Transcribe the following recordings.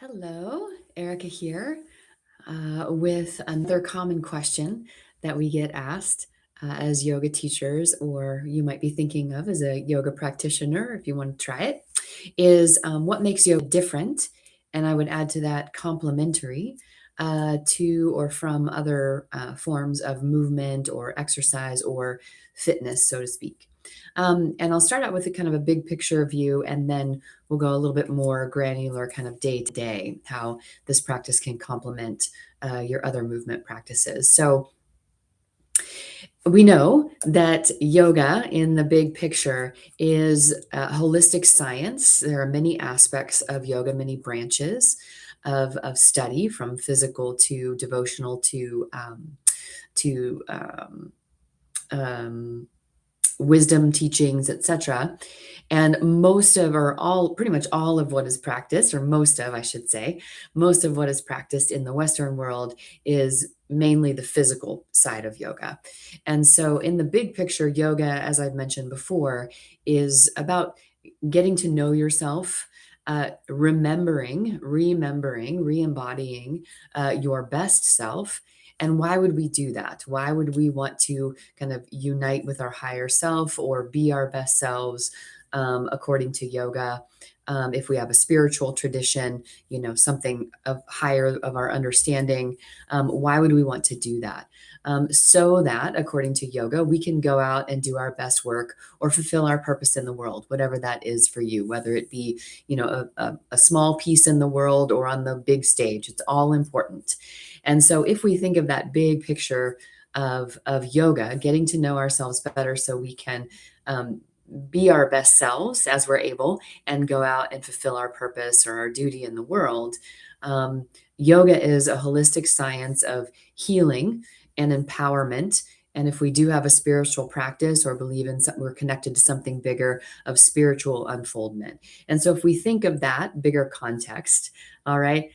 Hello, Erica here with another common question that we get asked as yoga teachers, or you might be thinking of as a yoga practitioner if you want to try it, is what makes yoga different? And I would add to that complementary to or from other forms of movement or exercise or fitness, so to speak. And I'll start out with a kind of a big picture view, and then we'll go a little bit more granular, kind of day to day, how this practice can complement your other movement practices. So we know that yoga in the big picture is a holistic science. There are many aspects of yoga, many branches of study, from physical to devotional to um, wisdom teachings, etc. And most of, or all, pretty much all of what is practiced, or most of, I should say, most of what is practiced in the Western world is mainly the physical side of yoga. And so, in the big picture, yoga, as I've mentioned before, is about getting to know yourself, re embodying your best self. And why would we do that? Why would we want to kind of unite with our higher self or be our best selves, according to yoga? If we have a spiritual tradition, something of higher of our understanding, why would we want to do that? So that, according to yoga, we can go out and do our best work or fulfill our purpose in the world, whatever that is for you, whether it be, a small piece in the world or on the big stage. It's all important. And so if we think of that big picture of yoga, getting to know ourselves better so we can be our best selves as we're able and go out and fulfill our purpose or our duty in the world. Yoga is a holistic science of healing and empowerment. And if we do have a spiritual practice or believe in something, we're connected to something bigger, of spiritual unfoldment. And so if we think of that bigger context, all right,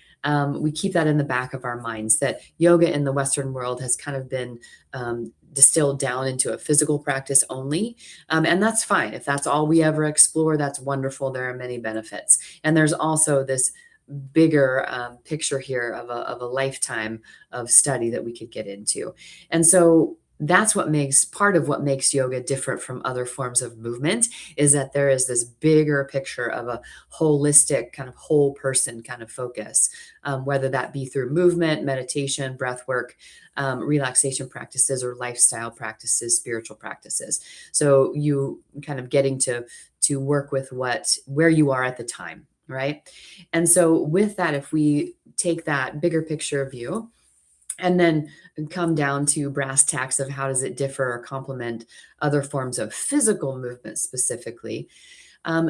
we keep that in the back of our minds, that yoga in the Western world has kind of been distilled down into a physical practice only. And that's fine. If that's all we ever explore, that's wonderful. There are many benefits. And there's also this bigger picture here of a lifetime of study that we could get into. And so that's what makes part of what makes yoga different from other forms of movement, is that there is this bigger picture of a holistic kind of whole person kind of focus, whether that be through movement, meditation, breath work, relaxation practices, or lifestyle practices, spiritual practices. So you kind of getting to work with where you are at the time, right? And so with that, if we take that bigger picture view and then come down to brass tacks of how does it differ or complement other forms of physical movement specifically,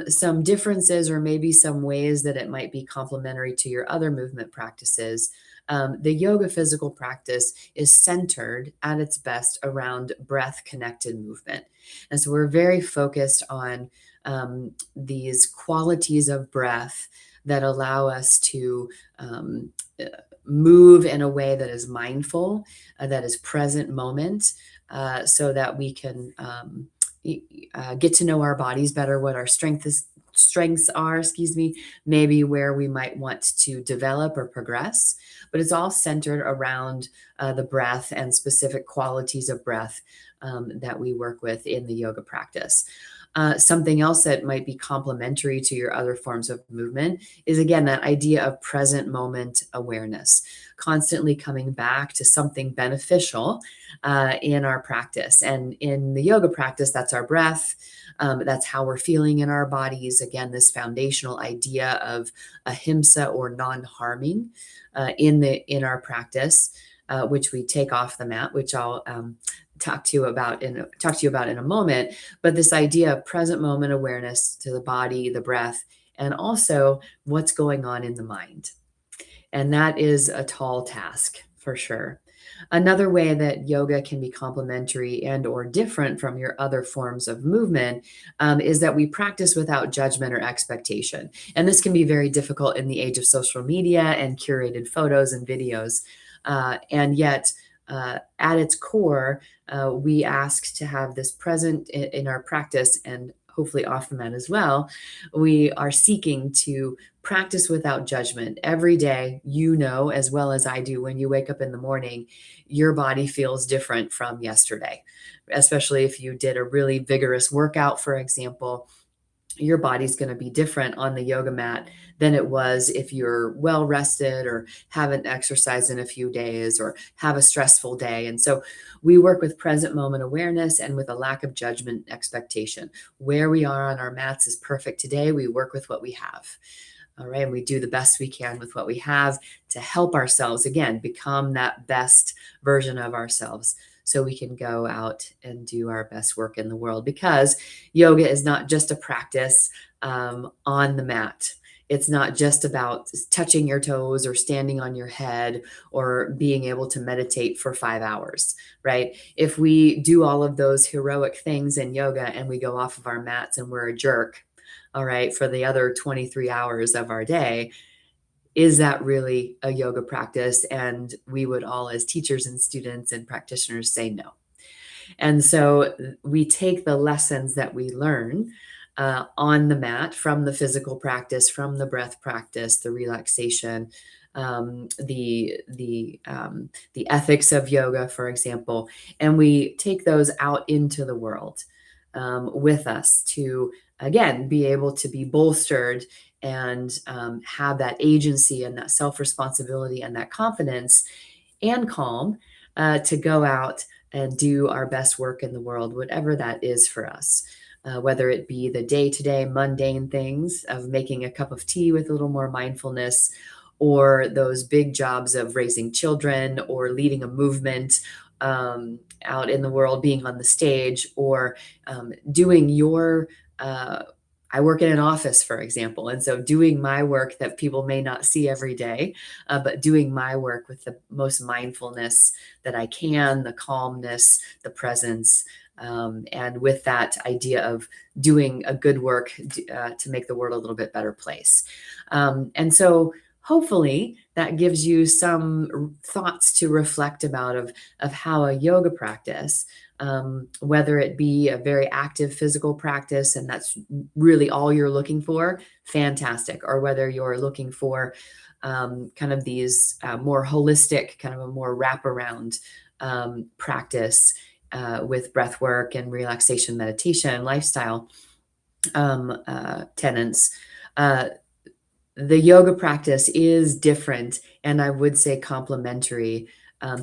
some differences or maybe some ways that it might be complementary to your other movement practices. The yoga physical practice is centered at its best around breath connected movement. And so we're very focused on these qualities of breath that allow us to move in a way that is mindful, that is present moment, so that we can get to know our bodies better, what our strengths are, excuse me, maybe where we might want to develop or progress. But it's all centered around the breath and specific qualities of breath that we work with in the yoga practice. Something else that might be complementary to your other forms of movement is, again, that idea of present moment awareness, constantly coming back to something beneficial in our practice. And in the yoga practice, that's our breath. That's how we're feeling in our bodies. Again, this foundational idea of ahimsa, or non-harming, in our practice, which we take off the mat, which I'll talk to you about in a moment. But this idea of present moment awareness to the body, the breath, and also what's going on in the mind. And that is a tall task for sure. Another way that yoga can be complementary and or different from your other forms of movement is that we practice without judgment or expectation. And this can be very difficult in the age of social media and curated photos and videos. And yet, at its core, we ask to have this present in our practice and hopefully off the mat as well, we are seeking to practice without judgment every day. You know, as well as I do, when you wake up in the morning, your body feels different from yesterday, especially if you did a really vigorous workout, for example. Your body's going to be different on the yoga mat than it was if you're well rested or haven't exercised in a few days or have a stressful day. And so we work with present moment awareness and with a lack of judgment expectation. Where we are on our mats is perfect today. We work with what we have. All right. And we do the best we can with what we have to help ourselves, again, become that best version of ourselves so we can go out and do our best work in the world. Because yoga is not just a practice on the mat. It's not just about touching your toes or standing on your head or being able to meditate for 5 hours, right? If we do all of those heroic things in yoga and we go off of our mats and we're a jerk, all right, for the other 23 hours of our day, is that really a yoga practice? And we would all, as teachers and students and practitioners, say no. And so we take the lessons that we learn on the mat from the physical practice, from the breath practice, the relaxation, the ethics of yoga, for example, and we take those out into the world with us to, again, be able to be bolstered and have that agency and that self responsibility and that confidence and calm to go out and do our best work in the world, whatever that is for us. Whether it be the day to day mundane things of making a cup of tea with a little more mindfulness, or those big jobs of raising children or leading a movement out in the world, being on the stage, or doing your I work in an office, for example. And so doing my work that people may not see every day, but doing my work with the most mindfulness that I can, the calmness, the presence, and with that idea of doing a good work to make the world a little bit better place. And so hopefully that gives you some thoughts to reflect about of how a yoga practice, whether it be a very active physical practice and that's really all you're looking for, fantastic. Or whether you're looking for kind of these more holistic, kind of a more wraparound practice with breath work and relaxation, meditation, lifestyle tenets. The yoga practice is different, and I would say complementary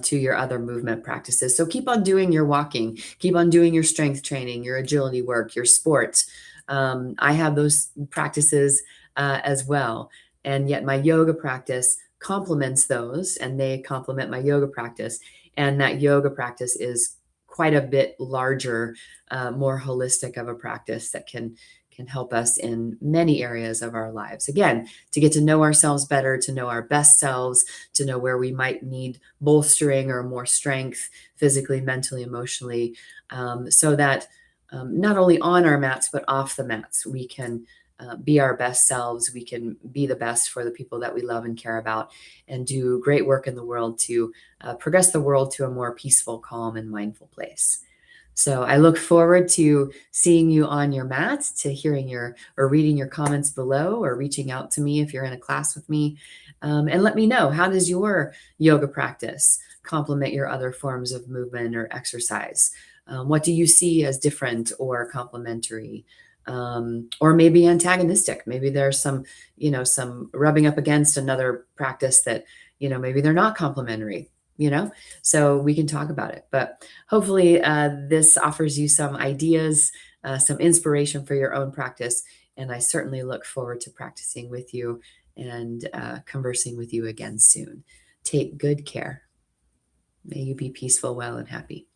to your other movement practices. So keep on doing your walking, keep on doing your strength training, your agility work, your sports. I have those practices as well. And yet my yoga practice complements those, and they complement my yoga practice. And that yoga practice is quite a bit larger, more holistic of a practice that can help us in many areas of our lives. Again, to get to know ourselves better, to know our best selves, to know where we might need bolstering or more strength physically, mentally, emotionally, so that not only on our mats, but off the mats, we can be our best selves. We can be the best for the people that we love and care about and do great work in the world to progress the world to a more peaceful, calm, and mindful place. So I look forward to seeing you on your mat, to hearing your or reading your comments below, or reaching out to me if you're in a class with me. And let me know, how does your yoga practice complement your other forms of movement or exercise? What do you see as different or complementary? Or maybe antagonistic? Maybe there's some rubbing up against another practice that, maybe they're not complementary, so we can talk about it. But hopefully, this offers you some ideas, some inspiration for your own practice. And I certainly look forward to practicing with you and conversing with you again soon. Take good care. May you be peaceful, well, and happy.